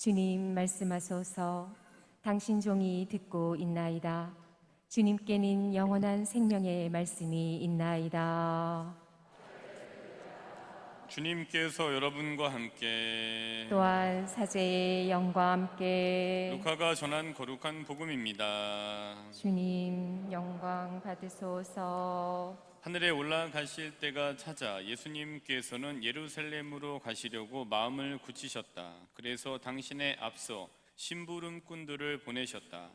주님 말씀하소서. 당신 종이 듣고 있나이다. 주님께는 영원한 생명의 말씀이 있나이다. 주님께서 여러분과 함께 또한 사제의 영과 함께 루카가 전한 거룩한 복음입니다. 주님 영광 받으소서. 하늘에 올라가실 때가 찾아 예수님께서는 예루살렘으로 가시려고 마음을 굳히셨다. 그래서 당신의 앞서 심부름꾼들을 보내셨다.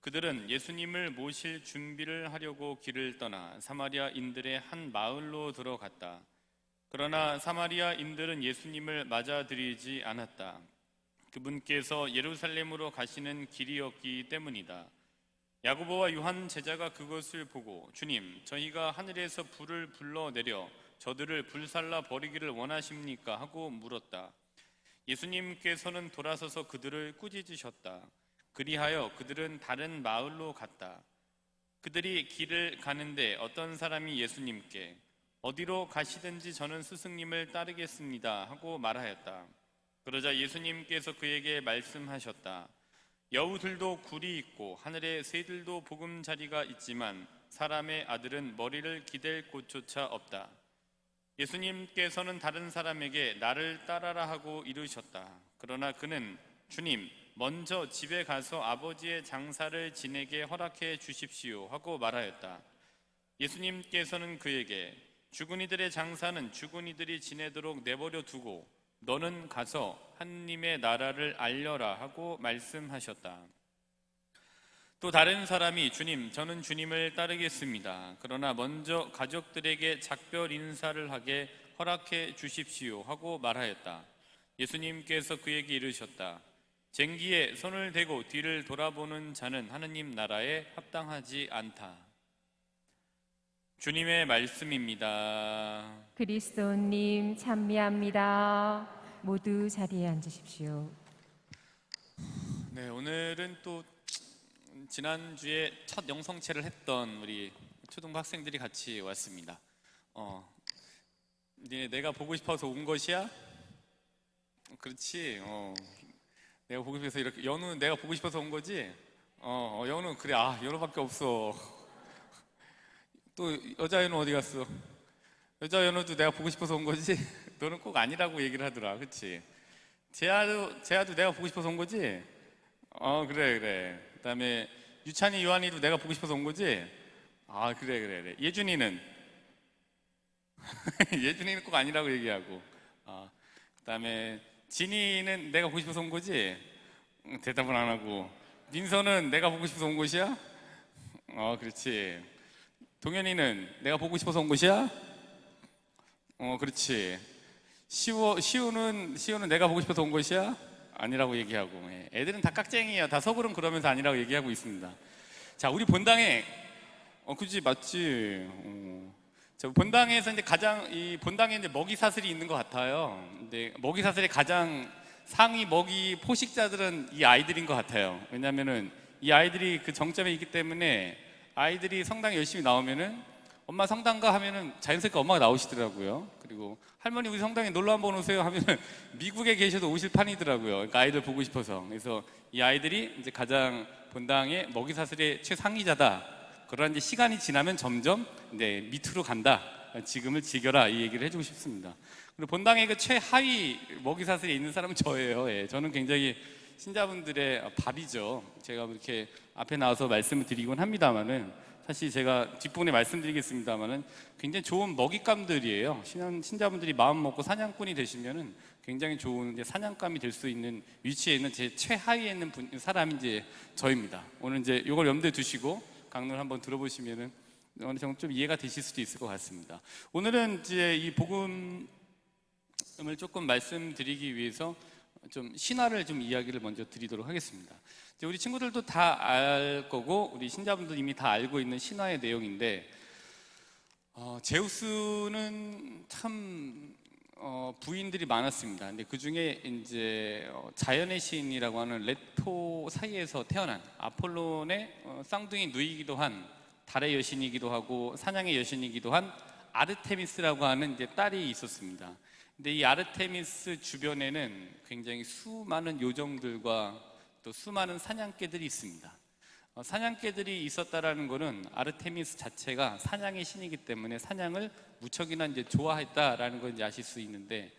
그들은 예수님을 모실 준비를 하려고 길을 떠나 사마리아인들의 한 마을로 들어갔다. 그러나 사마리아인들은 예수님을 맞아들이지 않았다. 그분께서 예루살렘으로 가시는 길이었기 때문이다. 야고보와 요한 제자가 그것을 보고 주님, 저희가 하늘에서 불을 불러내려 저들을 불살라 버리기를 원하십니까? 하고 물었다. 예수님께서는 돌아서서 그들을 꾸짖으셨다. 그리하여 그들은 다른 마을로 갔다. 그들이 길을 가는데 어떤 사람이 예수님께 어디로 가시든지 저는 스승님을 따르겠습니다 하고 말하였다. 그러자 예수님께서 그에게 말씀하셨다. 여우들도 굴이 있고 하늘의 새들도 보금자리가 있지만 사람의 아들은 머리를 기댈 곳조차 없다. 예수님께서는 다른 사람에게 나를 따라라 하고 이르셨다. 그러나 그는 주님, 먼저 집에 가서 아버지의 장사를 지내게 허락해 주십시오 하고 말하였다. 예수님께서는 그에게 죽은 이들의 장사는 죽은 이들이 지내도록 내버려 두고 너는 가서 하느님의 나라를 알려라 하고 말씀하셨다. 또 다른 사람이 주님, 저는 주님을 따르겠습니다. 그러나 먼저 가족들에게 작별 인사를 하게 허락해 주십시오 하고 말하였다. 예수님께서 그에게 이르셨다. 쟁기에 손을 대고 뒤를 돌아보는 자는 하느님 나라에 합당하지 않다. 주님의 말씀입니다. 그리스도님 찬미합니다. 모두 자리에 앉으십시오. 네, 오늘은 또 지난주에 첫 영성체를 했던 우리 초등부 학생들이 같이 왔습니다. 이제 내가 보고 싶어서 온 것이야? 그렇지. 내가 보고 싶어서 이렇게 연우는 내가 보고 싶어서 온 거지? 연우 그래. 연우밖에 없어. 또 여자 연우 어디 갔어? 여자 연우도 내가 보고 싶어서 온 거지? 너는 꼭 아니라고 얘기를 하더라. 그치? 재하도 내가 보고 싶어서 온 거지? 그래. 그다음에 유찬이, 요한이도 내가 보고 싶어서 온 거지? 그래. 예준이는? 예준이는 꼭 아니라고 얘기하고. 그다음에 진이는 내가 보고 싶어서 온 거지? 대답은 안 하고. 민서는 내가 보고 싶어서 온 것이야? 그렇지. 동현이는 내가 보고 싶어서 온 것이야? 그렇지. 시우는 내가 보고 싶어서 온 것이야? 아니라고 얘기하고. 애들은 다 깍쟁이야. 다 서울은 그러면서 아니라고 얘기하고 있습니다. 자, 우리 본당에 그치, 맞지. 자, 본당에서 이제 이 본당에 이제 먹이 사슬이 있는 것 같아요. 근데 먹이 사슬의 가장 상위 먹이 포식자들은 이 아이들인 것 같아요. 왜냐면은 이 아이들이 그 정점에 있기 때문에 아이들이 성당에 열심히 나오면은 엄마 성당 가 하면은 자연스럽게 엄마가 나오시더라고요. 그리고 할머니 우리 성당에 놀러 한번 오세요 하면은 미국에 계셔도 오실 판이더라고요. 그러니까 아이들 보고 싶어서. 그래서 이 아이들이 이제 가장 본당의 먹이 사슬의 최상위자다. 그러나 이제 시간이 지나면 점점 이제 밑으로 간다. 지금을 즐겨라 이 얘기를 해주고 싶습니다. 그리고 본당의 그 최하위 먹이 사슬에 있는 사람은 저예요. 저는 굉장히 신자분들의 밥이죠. 제가 이렇게 앞에 나와서 말씀을 드리곤 합니다만은 사실 제가 뒷부분에 말씀드리겠습니다만은 굉장히 좋은 먹잇감들이에요. 신자분들이 마음 먹고 사냥꾼이 되시면은 굉장히 좋은 이제 사냥감이 될 수 있는 위치에 있는 제 최하위에 있는 사람이 이제 저입니다. 오늘 이제 이걸 염두에 두시고 강론을 한번 들어보시면은 어느 정도 좀 이해가 되실 수도 있을 것 같습니다. 오늘은 이제 이 복음을 조금 말씀드리기 위해서 좀 신화를 좀 이야기를 먼저 드리도록 하겠습니다. 이제 우리 친구들도 다 알 거고 우리 신자분들 이미 다 알고 있는 신화의 내용인데 제우스는 참 부인들이 많았습니다. 근데 그 중에 이제 자연의 신이라고 하는 레토 사이에서 태어난 아폴론의 쌍둥이 누이기도 한 달의 여신이기도 하고 사냥의 여신이기도 한 아르테미스라고 하는 이제 딸이 있었습니다. 근데 이 아르테미스 주변에는 굉장히 수많은 요정들과 또 수많은 사냥개들이 있습니다. 사냥개들이 있었다라는 것은 아르테미스 자체가 사냥의 신이기 때문에 사냥을 무척이나 이제 좋아했다라는 걸 이제 아실 수 있는데,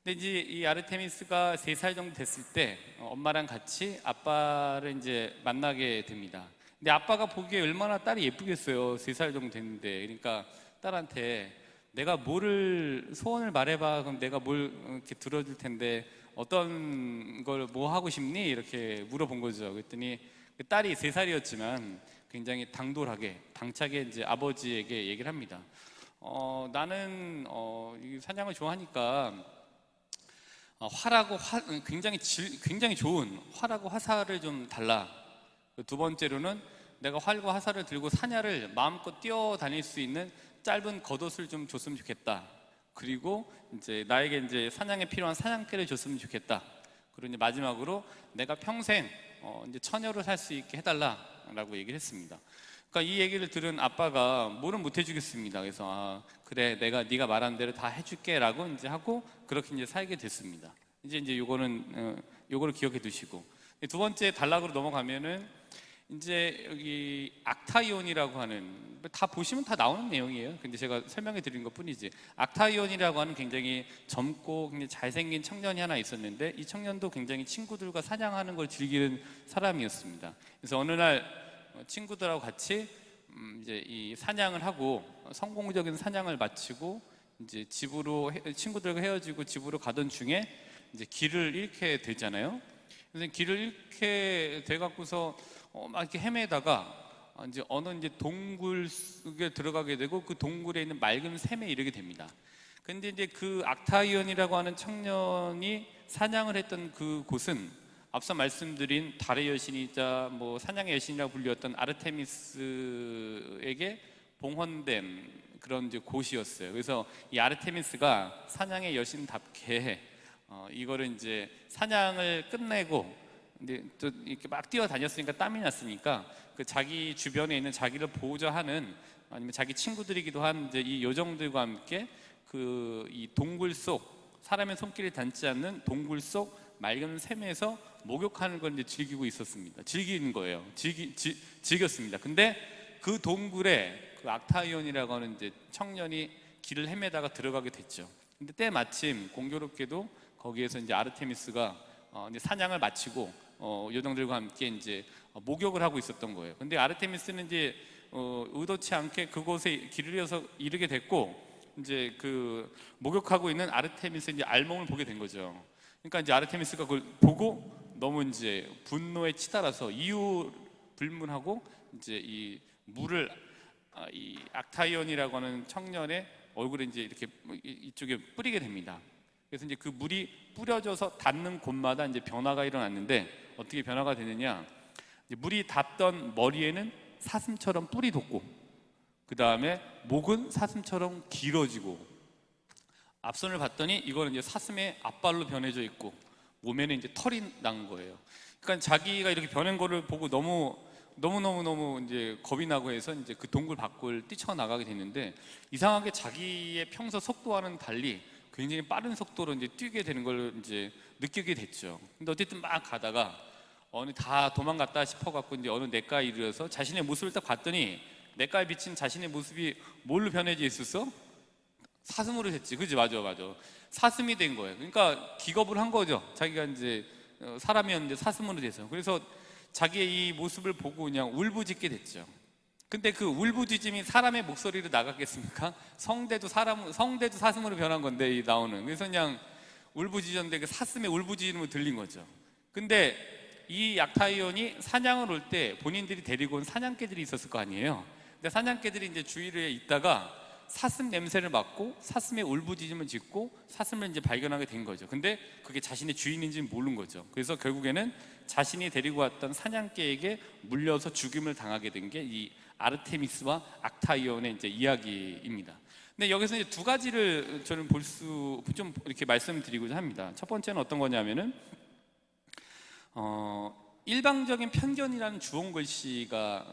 근데 이제 이 아르테미스가 3살 정도 됐을 때 엄마랑 같이 아빠를 이제 만나게 됩니다. 근데 아빠가 보기에 얼마나 딸이 예쁘겠어요. 3살 정도 됐는데. 그러니까 딸한테 내가 뭐를 소원을 말해봐. 그럼 내가 뭘 이렇게 들어줄 텐데 어떤 걸 뭐 하고 싶니? 이렇게 물어본 거죠. 그랬더니 그 딸이 3살이었지만 굉장히 당돌하게 당차게 이제 아버지에게 얘기를 합니다. 나는 이 사냥을 좋아하니까 굉장히 좋은 활하고 화살을 좀 달라. 두 번째로는 내가 활과 화살을 들고 사냐를 마음껏 뛰어다닐 수 있는 짧은 겉옷을 좀 줬으면 좋겠다. 그리고 이제 나에게 이제 사냥에 필요한 사냥개를 줬으면 좋겠다. 그리고 이제 마지막으로 내가 평생 이제 처녀로 살 수 있게 해달라라고 얘기를 했습니다. 그러니까 이 얘기를 들은 아빠가 뭐는 못 해주겠습니다. 그래서 그래, 내가 네가 말한 대로 다 해줄게라고 이제 하고 그렇게 이제 살게 됐습니다. 이제 요거를 기억해 두시고, 두 번째 단락으로 넘어가면은 이제 여기 악타이온이라고 하는, 다 보시면 다 나오는 내용이에요. 근데 제가 설명해 드린 것 뿐이지. 악타이온이라고 하는 굉장히 젊고 굉장히 잘생긴 청년이 하나 있었는데, 이 청년도 굉장히 친구들과 사냥하는 걸 즐기는 사람이었습니다. 그래서 어느 날 친구들하고 같이 이제 이 사냥을 하고 성공적인 사냥을 마치고 이제 친구들과 헤어지고 집으로 가던 중에 이제 길을 잃게 되잖아요. 그래서 길을 잃게 돼 갖고서 막 이렇게 헤매다가 이제 어느 이제 동굴 속에 들어가게 되고 그 동굴에 있는 맑은 샘에 이르게 됩니다. 근데 이제 그 악타이온이라고 하는 청년이 사냥을 했던 그 곳은 앞서 말씀드린 달의 여신이자 뭐 사냥의 여신이라고 불렸던 아르테미스에게 봉헌된 그런 이제 곳이었어요. 그래서 이 아르테미스가 사냥의 여신답게 이거를 이제 사냥을 끝내고 근데 또 이렇게 막 뛰어다녔으니까 땀이 났으니까 그 자기 주변에 있는 자기를 보호자 하는 아니면 자기 친구들이기도 한 이제 이 요정들과 함께 그 이 동굴 속 사람의 손길이 닿지 않는 동굴 속 맑은 샘에서 목욕하는 걸 이제 즐기고 있었습니다. 즐기는 거예요. 즐겼습니다. 근데 그 동굴에 그 악타이온이라고 하는 이제 청년이 길을 헤매다가 들어가게 됐죠. 근데 때마침 공교롭게도 거기에서 이제 아르테미스가 이제 사냥을 마치고 요정들과 함께 이제 목욕을 하고 있었던 거예요. 근데 아르테미스는 이제 의도치 않게 그곳에 길을 잃어서 이르게 됐고 이제 그 목욕하고 있는 아르테미스의 이제 알몸을 보게 된 거죠. 그러니까 이제 아르테미스가 그걸 보고 너무 이제 분노에 치달아서 이유 불문하고 이제 이 물을 이 악타이온이라고 하는 청년의 얼굴에 이제 이렇게 이쪽에 뿌리게 됩니다. 그래서 이제 그 물이 뿌려져서 닿는 곳마다 이제 변화가 일어났는데 어떻게 변화가 되느냐? 이제 물이 닿던 머리에는 사슴처럼 뿔이 돋고, 그 다음에 목은 사슴처럼 길어지고, 앞선을 봤더니 이거는 이제 사슴의 앞발로 변해져 있고, 몸에는 이제 털이 난 거예요. 그러니까 자기가 이렇게 변한 거를 보고 너무 이제 겁이 나고 해서 이제 그 동굴 밖을 뛰쳐나가게 됐는데, 이상하게 자기의 평소 속도와는 달리 굉장히 빠른 속도로 이제 뛰게 되는 걸 이제 느끼게 됐죠. 근데 어쨌든 막 가다가 어느 다 도망갔다 싶어갖고 이제 어느 냇가에 이르러서 자신의 모습을 딱 봤더니 냇가에 비친 자신의 모습이 뭘로 변해져 있었어? 사슴으로 됐지. 그지? 맞아. 사슴이 된 거예요. 그러니까 기겁을 한 거죠. 자기가 이제 사람이었는데 사슴으로 돼서. 그래서 자기의 이 모습을 보고 그냥 울부짖게 됐죠. 근데 그 울부짖음이 사람의 목소리로 나갔겠습니까? 성대도 사슴으로 변한 건데 이 나오는. 그래서 그냥 울부짖었는데 그 사슴의 울부짖음으로 들린 거죠. 근데 이 악타이온이 사냥을 올 때 본인들이 데리고 온 사냥개들이 있었을 거 아니에요. 근데 사냥개들이 이제 주위에 있다가 사슴 냄새를 맡고 사슴의 울부짖음을 듣고 사슴을 이제 발견하게 된 거죠. 근데 그게 자신의 주인인지는 모르는 거죠. 그래서 결국에는 자신이 데리고 왔던 사냥개에게 물려서 죽임을 당하게 된 게 이 아르테미스와 악타이온의 이제 이야기입니다. 근데 여기서 이제 두 가지를 저는 좀 이렇게 말씀드리고자 합니다. 첫 번째는 어떤 거냐면은 일방적인 편견이라는 주홍글씨가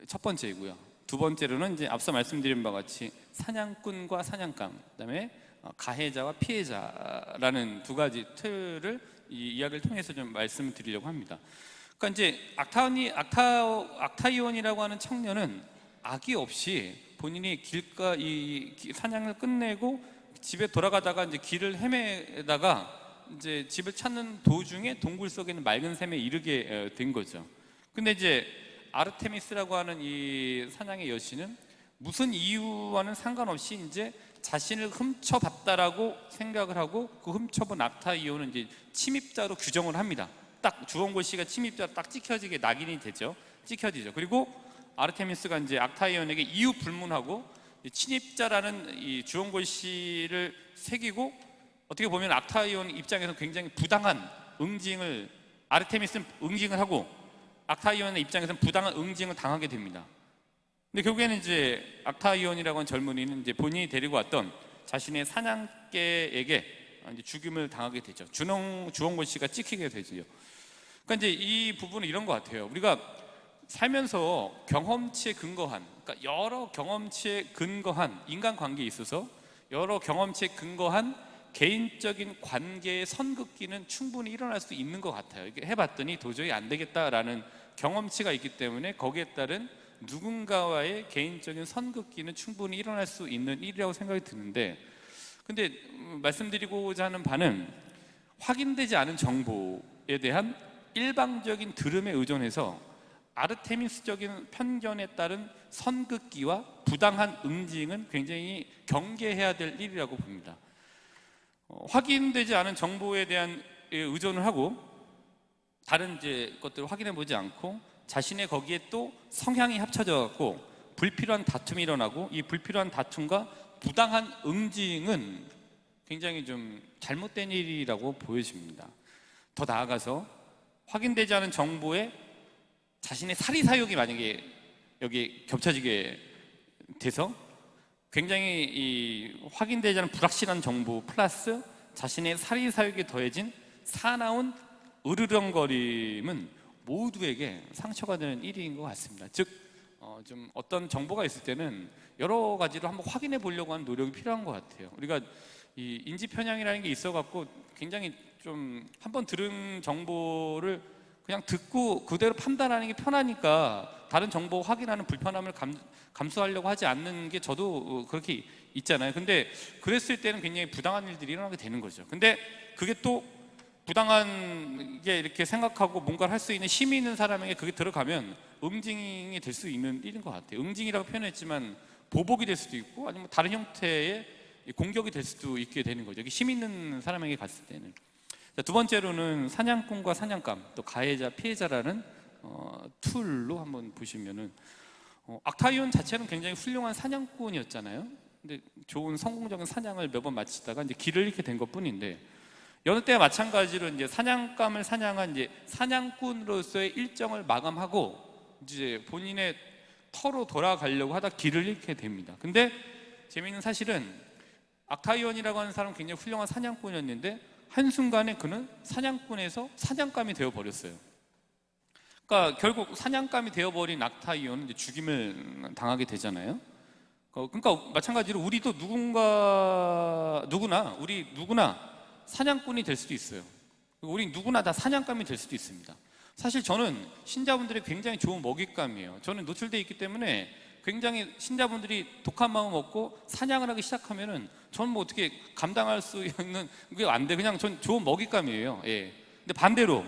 첫 번째이고요. 두 번째로는 이제 앞서 말씀드린 바와 같이 사냥꾼과 사냥감, 그다음에 가해자와 피해자라는 두 가지 틀을 이 이야기를 통해서 좀 말씀을 드리려고 합니다. 그러니까 이제 악타이온이라고 하는 청년은 악의 없이 본인이 사냥을 끝내고 집에 돌아가다가 이제 길을 헤매다가 이제 집을 찾는 도중에 동굴 속에 있는 맑은 샘에 이르게 된 거죠. 근데 이제 아르테미스라고 하는 이 사냥의 여신은 무슨 이유와는 상관없이 이제 자신을 훔쳐봤다라고 생각을 하고 그 훔쳐본 악타이온은 이제 침입자로 규정을 합니다. 딱 주원골 씨가 침입자로 딱 찍혀지게 낙인이 되죠. 찍혀지죠. 그리고 아르테미스가 이제 악타이온에게 이유 불문하고 침입자라는 이 주원골 씨를 새기고 어떻게 보면 악타이온 입장에서 굉장히 부당한 응징을 아르테미스는 응징을 하고 악타이온의 입장에서는 부당한 응징을 당하게 됩니다. 근데 결국에는 이제 악타이온이라고 하는 젊은이는 이제 본인이 데리고 왔던 자신의 사냥개에게 이제 죽임을 당하게 되죠. 주원골 씨가 찍히게 되죠. 그러니까 이제 이 부분은 이런 것 같아요. 우리가 살면서 경험치에 근거한, 그러니까 여러 경험치에 근거한 인간관계에 있어서 여러 경험치에 근거한 개인적인 관계의 선긋기는 충분히 일어날 수 있는 것 같아요. 이게 해봤더니 도저히 안 되겠다라는 경험치가 있기 때문에 거기에 따른 누군가와의 개인적인 선긋기는 충분히 일어날 수 있는 일이라고 생각이 드는데, 근데 말씀드리고자 하는 바는 확인되지 않은 정보에 대한 일방적인 들음에 의존해서 아르테미스적인 편견에 따른 선긋기와 부당한 응징은 굉장히 경계해야 될 일이라고 봅니다. 확인되지 않은 정보에 대한 의존을 하고 다른 이제 것들을 확인해 보지 않고 자신의 거기에 또 성향이 합쳐져 갖고 불필요한 다툼이 일어나고 이 불필요한 다툼과 부당한 응징은 굉장히 좀 잘못된 일이라고 보여집니다. 더 나아가서 확인되지 않은 정보에 자신의 사리사욕이 만약에 여기 겹쳐지게 돼서 굉장히 이 확인되지 않은 불확실한 정보 플러스 자신의 사리사욕이 더해진 사나운 으르렁거림은 모두에게 상처가 되는 일인 것 같습니다. 즉 좀 어떤 정보가 있을 때는 여러 가지로 한번 확인해 보려고 하는 노력이 필요한 것 같아요. 우리가 이 인지 편향이라는 게 있어 갖고 굉장히 좀 한번 들은 정보를 그냥 듣고 그대로 판단하는 게 편하니까 다른 정보 확인하는 불편함을 감수하려고 하지 않는 게 저도 그렇게 있잖아요. 근데 그랬을 때는 굉장히 부당한 일들이 일어나게 되는 거죠. 근데 그게 또 부당한 게 이렇게 생각하고 뭔가를 할 수 있는 힘이 있는 사람에게 그게 들어가면 응징이 될 수 있는 일인 것 같아요. 응징이라고 표현했지만 보복이 될 수도 있고 아니면 다른 형태의 공격이 될 수도 있게 되는 거죠. 힘 있는 사람에게 갔을 때는. 두 번째로는 사냥꾼과 사냥감, 또 가해자, 피해자라는 툴로 한번 보시면은 악타이온 자체는 굉장히 훌륭한 사냥꾼이었잖아요. 근데 좋은 성공적인 사냥을 몇 번 마치다가 이제 길을 잃게 된 것뿐인데 여느 때와 마찬가지로 이제 사냥감을 사냥한 이제 사냥꾼으로서의 일정을 마감하고 이제 본인의 터로 돌아가려고 하다 길을 잃게 됩니다. 근데 재미있는 사실은 악타이온이라고 하는 사람은 굉장히 훌륭한 사냥꾼이었는데 한순간에 그는 사냥꾼에서 사냥감이 되어버렸어요. 그러니까 결국 사냥감이 되어버린 악타이온은 이제 죽임을 당하게 되잖아요. 그러니까 마찬가지로 우리도 누구나 사냥꾼이 될 수도 있어요. 우리 누구나 다 사냥감이 될 수도 있습니다. 사실 저는 신자분들이 굉장히 좋은 먹잇감이에요. 저는 노출되어 있기 때문에 굉장히 신자분들이 독한 마음 먹고 사냥을 하기 시작하면은 저는 뭐 어떻게 감당할 수 있는 게 안 돼. 그냥 전 좋은 먹잇감이에요. 예. 근데 반대로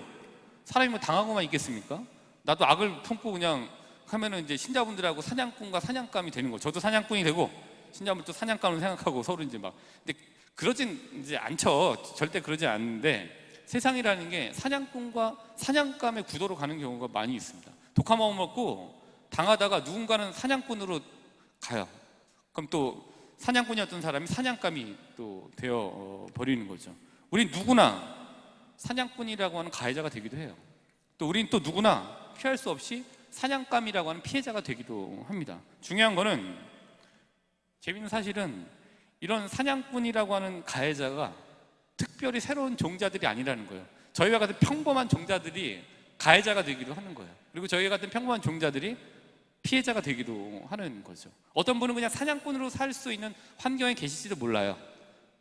사람이 뭐 당하고만 있겠습니까? 나도 악을 품고 그냥 하면은 이제 신자분들하고 사냥꾼과 사냥감이 되는 거죠. 저도 사냥꾼이 되고 신자분들도 사냥감을 생각하고 서로 이제 막. 근데 그러진 이제 않죠. 절대 그러지 않는데 세상이라는 게 사냥꾼과 사냥감의 구도로 가는 경우가 많이 있습니다. 독한 마음 먹고 당하다가 누군가는 사냥꾼으로 가요. 그럼 또 사냥꾼이었던 사람이 사냥감이 또 되어 버리는 거죠. 우린 누구나 사냥꾼이라고 하는 가해자가 되기도 해요. 또 우린 또 누구나 피할 수 없이 사냥감이라고 하는 피해자가 되기도 합니다. 중요한 거는 재밌는 사실은 이런 사냥꾼이라고 하는 가해자가 특별히 새로운 종자들이 아니라는 거예요. 저희와 같은 평범한 종자들이 가해자가 되기도 하는 거예요. 그리고 저희 같은 평범한 종자들이 피해자가 되기도 하는 거죠. 어떤 분은 그냥 사냥꾼으로 살 수 있는 환경에 계실지도 몰라요.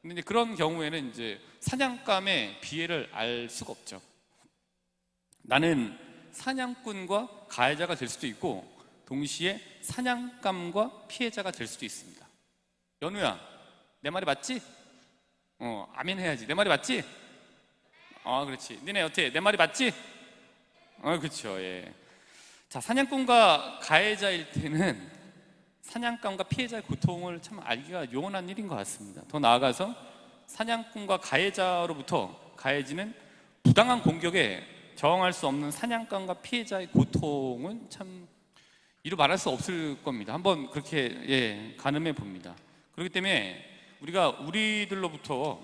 근데 이제 그런 경우에는 이제 사냥감의 비애를 알 수가 없죠. 나는 사냥꾼과 가해자가 될 수도 있고 동시에 사냥감과 피해자가 될 수도 있습니다. 연우야, 내 말이 맞지? 아멘 해야지. 내 말이 맞지? 그렇지. 니네 어때? 내 말이 맞지? 그렇죠. 예. 자, 사냥꾼과 가해자일 때는 사냥감과 피해자의 고통을 참 알기가 용언한 일인 것 같습니다. 더 나아가서 사냥꾼과 가해자로부터 가해지는 부당한 공격에 저항할 수 없는 사냥감과 피해자의 고통은 참 이루 말할 수 없을 겁니다. 한번 그렇게 가늠해 봅니다. 그렇기 때문에 우리가 우리들부터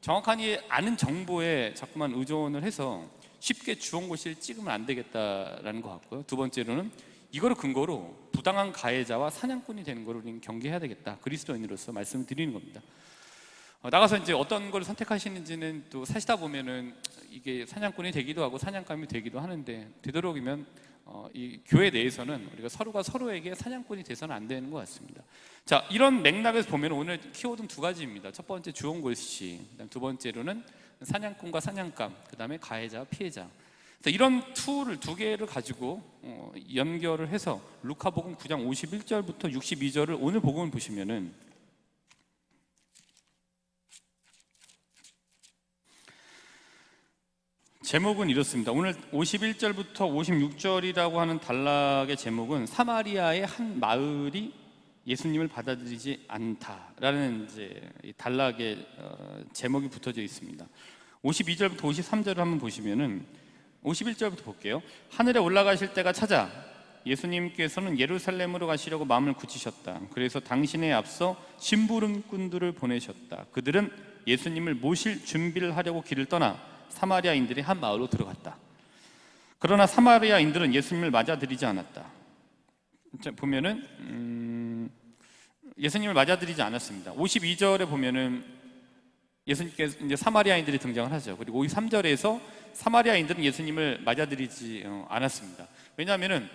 정확하니 아는 정보에 자꾸만 의존을 해서 쉽게 주홍고시를 찍으면 안 되겠다라는 것 같고요. 두 번째로는 이거를 근거로 부당한 가해자와 사냥꾼이 되는 걸 우리는 경계해야 되겠다. 그리스도인으로서 말씀을 드리는 겁니다. 나가서 이제 어떤 걸 선택하시는지는 또 사시다 보면은 이게 사냥꾼이 되기도 하고 사냥감이 되기도 하는데, 되도록이면 이 교회 내에서는 우리가 서로가 서로에게 사냥꾼이 돼서는 안 되는 것 같습니다. 자, 이런 맥락에서 보면 오늘 키워드는 두 가지입니다. 첫 번째 주홍글씨, 그다음 두 번째로는 사냥꾼과 사냥감, 그다음에 가해자와 피해자. 이런 툴을 두 개를 가지고 연결을 해서 루카복음 9장 51절부터 62절을 오늘 복음을 보시면은 제목은 이렇습니다. 오늘 51절부터 56절이라고 하는 단락의 제목은 사마리아의 한 마을이 예수님을 받아들이지 않다라는 이제 단락의 제목이 붙어져 있습니다. 52절부터 53절을 한번 보시면은 51절부터 볼게요. 하늘에 올라가실 때가 찾아 예수님께서는 예루살렘으로 가시려고 마음을 굳히셨다. 그래서 당신에 앞서 심부름꾼들을 보내셨다. 그들은 예수님을 모실 준비를 하려고 길을 떠나 사마리아인들이 한 마을로 들어갔다. 그러나 사마리아인들은 예수님을 맞아들이지 않았다. 보면은 예수님을 맞아들이지 않았습니다. 52절에 보면은 예수님께서 이제 사마리아인들이 등장을 하죠. 그리고 53절에서 사마리아인들은 예수님을 맞아들이지 않았습니다. 왜냐하면은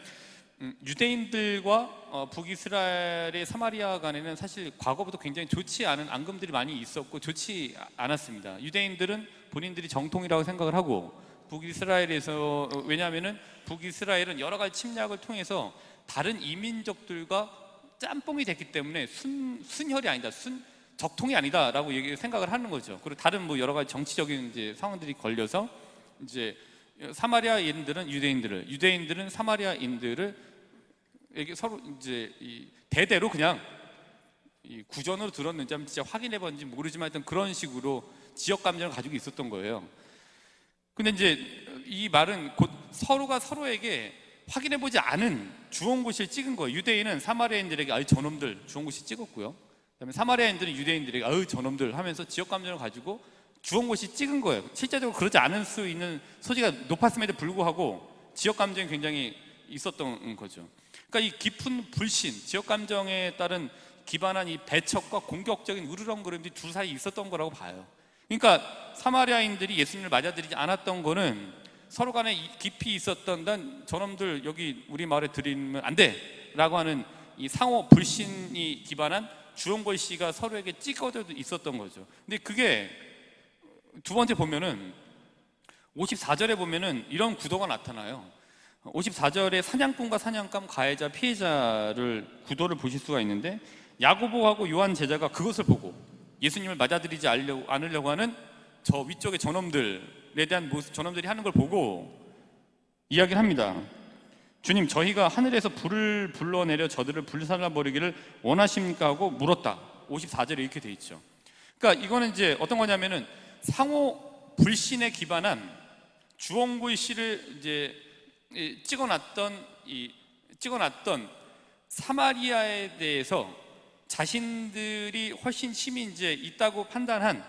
유대인들과 북이스라엘의 사마리아 간에는 사실 과거부터 굉장히 좋지 않은 앙금들이 많이 있었고 좋지 않았습니다. 유대인들은 본인들이 정통이라고 생각을 하고, 북이스라엘에서, 왜냐하면은 북이스라엘은 여러 가지 침략을 통해서 다른 이민족들과 짬뽕이 됐기 때문에 순혈이 아니다, 적통이 아니다라고 생각을 하는 거죠. 그리고 다른 뭐 여러 가지 정치적인 이제 상황들이 걸려서 이제 사마리아인들은 유대인들은 사마리아인들을 이게 서로 이제 대대로 그냥 구전으로 들었는지 한번 진짜 확인해 봤는지 모르지만 하여튼 그런 식으로 지역 감정을 가지고 있었던 거예요. 근데 이제 이 말은 곧 서로가 서로에게 확인해 보지 않은 주홍고시를 찍은 거예요. 유대인은 사마리아인들에게 아유 저놈들 주홍고시 찍었고요. 그다음에 사마리아인들은 유대인들에게 아유 저놈들 하면서 지역 감정을 가지고 주홍고시 찍은 거예요. 실제적으로 그러지 않을 수 있는 소지가 높았음에도 불구하고 지역 감정이 굉장히 있었던 거죠. 그러니까 이 깊은 불신, 지역 감정에 따른 기반한 이 배척과 공격적인 으르렁거림들이 둘 사이에 있었던 거라고 봐요. 그러니까 사마리아인들이 예수님을 맞아들이지 않았던 거는 서로 간에 깊이 있었던 난 저놈들 여기 우리 마을에 들이면 안 돼 라고 하는 이 상호 불신이 기반한 주홍글씨가 서로에게 찍어져 있었던 거죠. 근데 그게 두 번째 보면은 54절에 보면은 이런 구도가 나타나요. 54절에 사냥꾼과 사냥감, 가해자, 피해자를 구도를 보실 수가 있는데, 야고보하고 요한 제자가 그것을 보고 예수님을 맞아들이지 않으려고 하는 저 위쪽의 저놈들에 대한 모습, 저놈들이 하는 걸 보고 이야기를 합니다. 주님, 저희가 하늘에서 불을 불러내려 저들을 불살라버리기를 원하십니까? 하고 물었다. 54절에 이렇게 돼 있죠. 그러니까 이거는 이제 어떤 거냐면은 상호 불신에 기반한 주홍글씨를 이제 찍어놨던 사마리아에 대해서 자신들이 훨씬 힘이 이제 있다고 판단한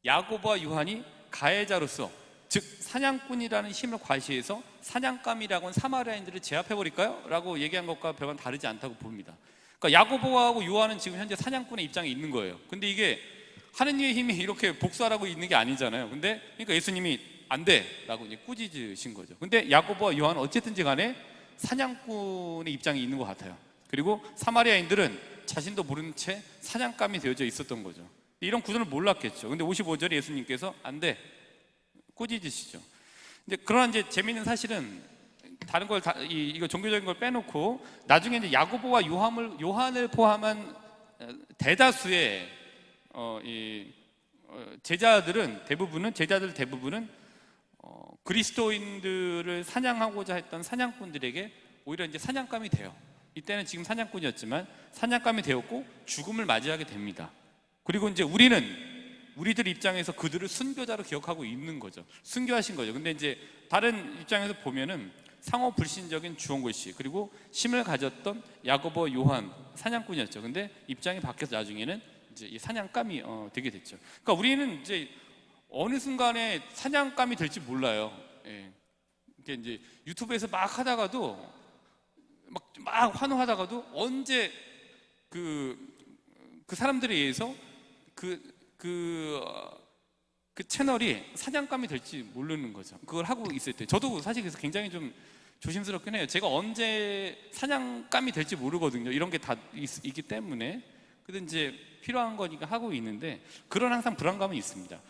야고보와 요한이 가해자로서, 즉 사냥꾼이라는 힘을 과시해서 사냥감이라고 하는 사마리아인들을 제압해버릴까요? 라고 얘기한 것과 별반 다르지 않다고 봅니다. 그러니까 야고보하고 요한은 지금 현재 사냥꾼의 입장에 있는 거예요. 근데 이게 하느님의 힘이 이렇게 복수하라고 있는 게 아니잖아요. 근데 그러니까 예수님이 안 돼! 라고 이제 꾸짖으신 거죠. 근데 야고보와 요한은 어쨌든지 간에 사냥꾼의 입장에 있는 것 같아요. 그리고 사마리아인들은 자신도 모르는 채 사냥감이 되어져 있었던 거죠. 이런 구조를 몰랐겠죠. 근데 55절에 예수님께서 안 돼, 꾸짖으시죠. 이제 그러나 이제 재미있는 사실은 다른 걸 이거 종교적인 걸 빼놓고 나중에 이제 야고보와 요한을 포함한 대다수의 제자들 대부분은 그리스도인들을 사냥하고자 했던 사냥꾼들에게 오히려 이제 사냥감이 돼요. 이때는 지금 사냥꾼이었지만 사냥감이 되었고 죽음을 맞이하게 됩니다. 그리고 이제 우리들 입장에서 그들을 순교자로 기억하고 있는 거죠. 순교하신 거죠. 근데 이제 다른 입장에서 보면은 상호 불신적인 주홍글 씨, 그리고 심을 가졌던 야고보, 요한 사냥꾼이었죠. 근데 입장이 바뀌어서 나중에는 이제 이 사냥감이 되게 됐죠. 그러니까 우리는 이제 어느 순간에 사냥감이 될지 몰라요. 예. 이게 이제 유튜브에서 막 하다가도 막 환호하다가도 언제 그 사람들에 의해서 그 채널이 사냥감이 될지 모르는 거죠. 그걸 하고 있을 때 저도 사실 그래서 굉장히 좀 조심스럽긴 해요. 제가 언제 사냥감이 될지 모르거든요. 이런 게 다 있기 때문에. 근데 이제 필요한 거니까 하고 있는데 그런 항상 불안감은 있습니다.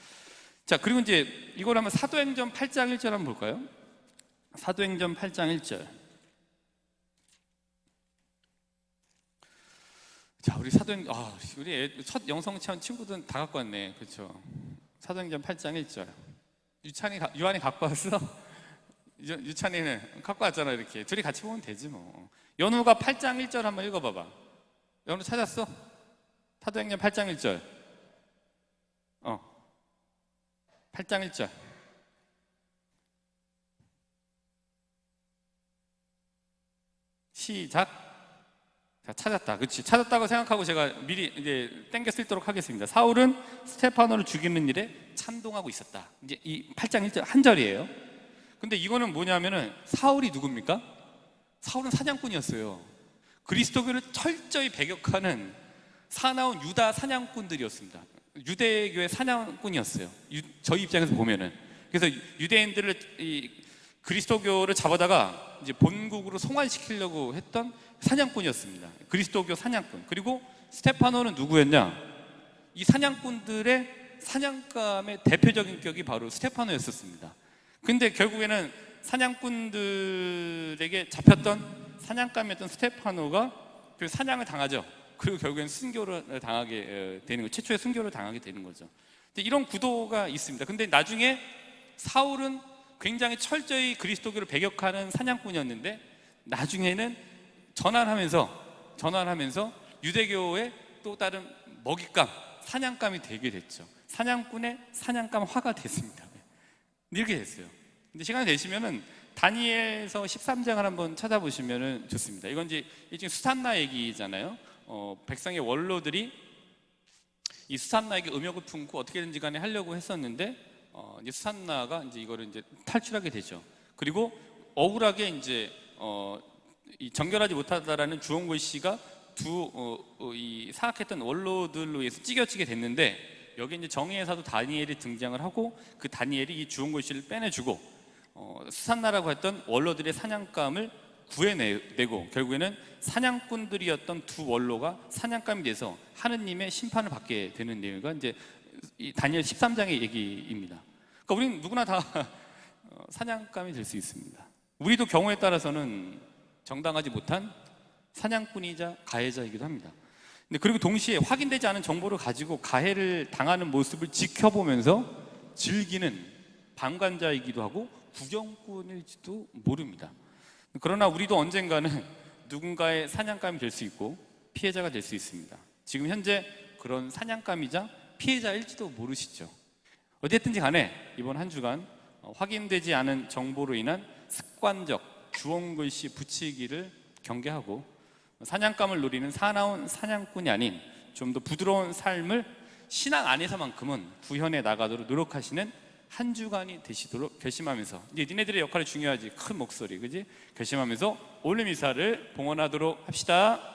자, 그리고 이제 이걸 한번 사도행전 8장 1절 한번 볼까요? 사도행전 8장 1절. 자, 우리 우리 첫 영성 체험 친구들은 다 갖고 왔네. 그렇죠? 사도행전 8장 1절. 유한이 갖고 왔어? 유찬이는 갖고 왔잖아. 이렇게 둘이 같이 보면 되지 뭐. 연우가 8장 1절 한번 읽어봐봐. 연우 찾았어? 사도행전 8장 1절. 8장 1절. 시작. 자, 찾았다. 그렇지. 찾았다고 생각하고 제가 미리 이제 땡겨 쓰도록 하겠습니다. 사울은 스테파노를 죽이는 일에 찬동하고 있었다. 이제 이 8장 1절 한 절이에요. 근데 이거는 뭐냐면은 사울이 누굽니까? 사울은 사냥꾼이었어요. 그리스도교를 철저히 배격하는 사나운 유다 사냥꾼들이었습니다. 유대교의 사냥꾼이었어요. 저희 입장에서 보면은. 그래서 유대인들을 그리스도교를 잡아다가 이제 본국으로 송환시키려고 했던 사냥꾼이었습니다. 그리스도교 사냥꾼. 그리고 스테파노는 누구였냐? 이 사냥꾼들의 사냥감의 대표적인 격이 바로 스테파노였었습니다. 근데 결국에는 사냥꾼들에게 잡혔던 사냥감이었던 스테파노가 그 사냥을 당하죠. 그리고 결국엔 순교를 당하게 되는 거, 최초의 순교를 당하게 되는 거죠. 근데 이런 구도가 있습니다. 근데 나중에 사울은 굉장히 철저히 그리스도교를 배격하는 사냥꾼이었는데 나중에는 전환하면서 유대교의 또 다른 먹잇감, 사냥감이 되게 됐죠. 사냥꾼의 사냥감화가 됐습니다. 이렇게 됐어요. 근데 시간이 되시면은 다니엘서 13장을 한번 찾아보시면 좋습니다. 이건 이제 일종의 수산나 얘기잖아요. 백성의 원로들이 이 수산나에게 음욕을 품고 어떻게든지 간에 하려고 했었는데 이제 수산나가 이제 이거를 이제 탈출하게 되죠. 그리고 억울하게 이제 이 정결하지 못하다라는 주홍글 씨가 이 사악했던 원로들로 의해서 찌겨지게 됐는데 여기 이제 정의의 사도 다니엘이 등장을 하고 그 다니엘이 이 주홍글 씨를 빼내주고 수산나라고 했던 원로들의 사냥감을 구해내고 결국에는 사냥꾼들이었던 두 원로가 사냥감이 돼서 하느님의 심판을 받게 되는 내용이 이제 이 다니엘 13장의 얘기입니다. 그러니까 우리는 누구나 다 사냥감이 될 수 있습니다. 우리도 경우에 따라서는 정당하지 못한 사냥꾼이자 가해자이기도 합니다. 근데 그리고 동시에 확인되지 않은 정보를 가지고 가해를 당하는 모습을 지켜보면서 즐기는 방관자이기도 하고 구경꾼일지도 모릅니다. 그러나 우리도 언젠가는 누군가의 사냥감이 될 수 있고 피해자가 될 수 있습니다. 지금 현재 그런 사냥감이자 피해자일지도 모르시죠. 어쨌든지 간에 이번 한 주간 확인되지 않은 정보로 인한 습관적 주홍글씨 붙이기를 경계하고 사냥감을 노리는 사나운 사냥꾼이 아닌 좀 더 부드러운 삶을 신앙 안에서만큼은 구현해 나가도록 노력하시는 한 주간이 되시도록 결심하면서 이제 니네들의 역할이 중요하지. 큰 목소리, 그지? 결심하면서 오늘 미사를 봉헌하도록 합시다.